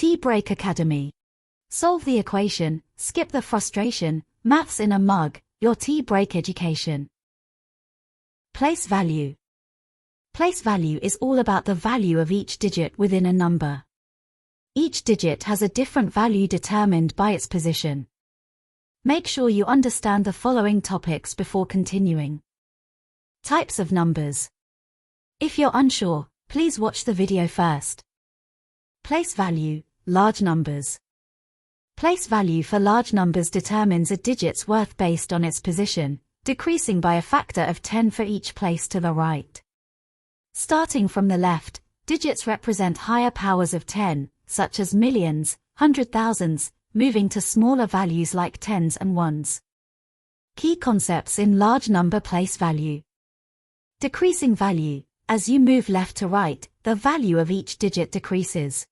Tea Break Academy. Solve the equation, skip the frustration, maths in a mug, your tea break education. Place value. Place value is all about the value of each digit within a number. Each digit has a different value determined by its position. Make sure you understand the following topics before continuing. Types of numbers. If you're unsure, please watch the video first. Place value, large numbers. Place value for large numbers determines a digit's worth based on its position, decreasing by a factor of 10 for each place to the right. Starting from the left, digits represent higher powers of 10, such as millions, hundred thousands, moving to smaller values like tens and ones. Key concepts in large number place value. Decreasing value. As you move left to right, the value of each digit decreases.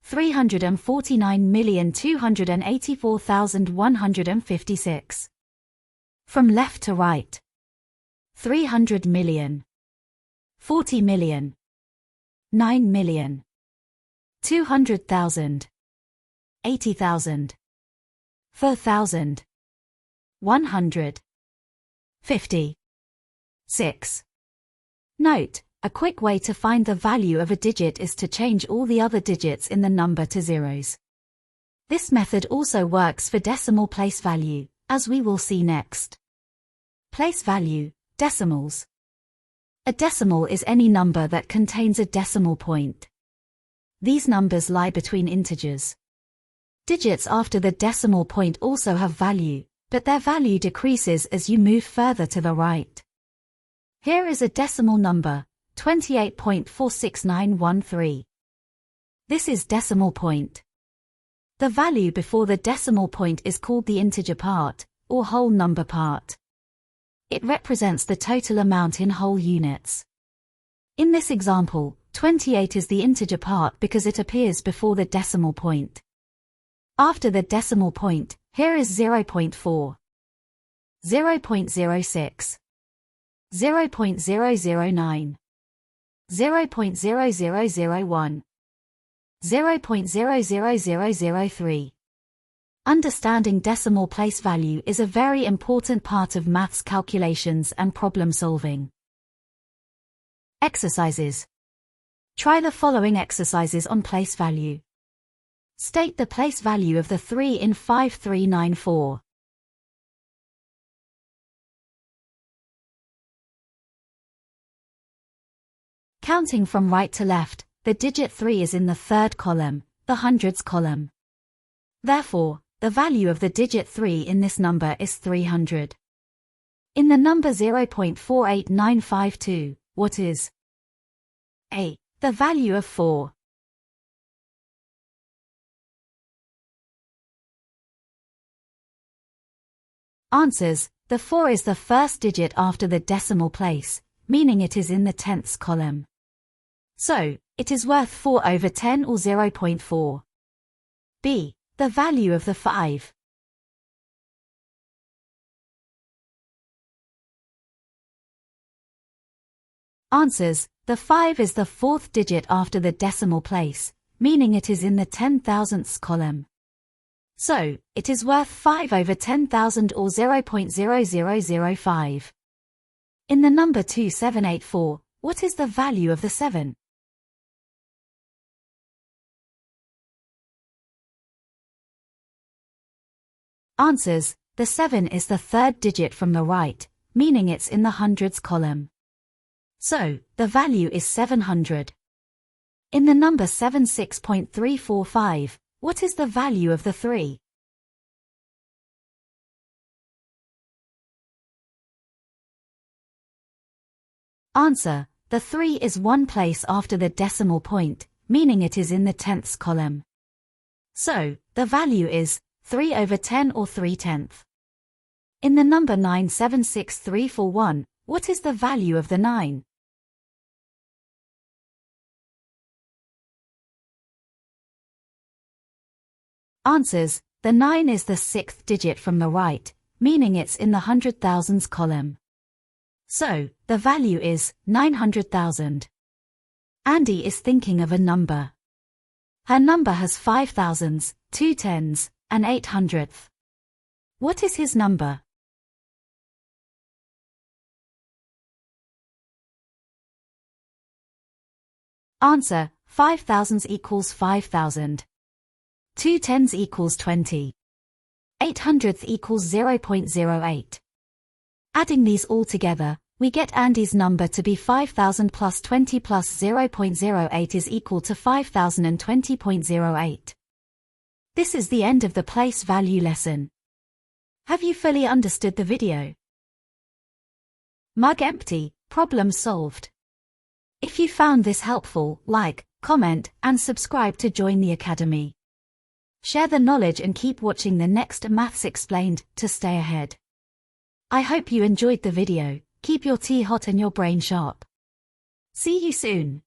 349,284,156. From left to right. 300 million. 40 million. 9 million. 200,000. 80,000. 4,000. 100. 50. 6. Note, a quick way to find the value of a digit is to change all the other digits in the number to zeros. This method also works for decimal place value, as we will see next. Place value, decimals. A decimal is any number that contains a decimal point. These numbers lie between integers. Digits after the decimal point also have value, but their value decreases as you move further to the right. Here is a decimal number, 28.46913. This is decimal point. The value before the decimal point is called the integer part, or whole number part. It represents the total amount in whole units. In this example, 28 is the integer part because it appears before the decimal point. After the decimal point, here is 0.4, 0.06, 0.009, 0.0001, 0.00003. Understanding decimal place value is a very important part of maths calculations and problem solving. Exercises. Try the following exercises on place value. State the place value of the 3 in 5394. Counting from right to left, the digit 3 is in the third column, the hundredths column. Therefore, the value of the digit 3 in this number is 300. In the number 0.48952, what is A. The value of 4. Answers. The 4 is the first digit after the decimal place, meaning it is in the tenths column. So, it is worth 4 over 10 or 0.4. B. The value of the 5. Answers. The 5 is the fourth digit after the decimal place, meaning it is in the 10,000ths column. So, it is worth 5 over 10,000 or 0.0005. In the number 2784, what is the value of the 7? Answers. The 7 is the third digit from the right, meaning it's in the hundredths column. So, the value is 700. In the number 76.345, what is the value of the 3? Answer. The 3 is one place after the decimal point, meaning it is in the tenths column. So, the value is 3 over 10 or 3/10. In the number 976341, what is the value of the 9? Answers. The 9 is the sixth digit from the right, meaning it's in the hundred thousands column. So, the value is 900,000. Andy is thinking of a number. Her number has 5 thousandths, 2 tenths, and 8 hundredths. What is his number? Answer: 5 thousandths equals 5,000. 2 tenths equals 20. 8 hundredths equals 0.08. Adding these all together, we get Andy's number to be 5,000 plus 20 plus 0.08 is equal to 5,020.08. This is the end of the place value lesson. Have you fully understood the video? Mug empty, problem solved. If you found this helpful, like, comment, and subscribe to join the Academy. Share the knowledge and keep watching the next Maths Explained to stay ahead. I hope you enjoyed the video. Keep your tea hot and your brain sharp. See you soon.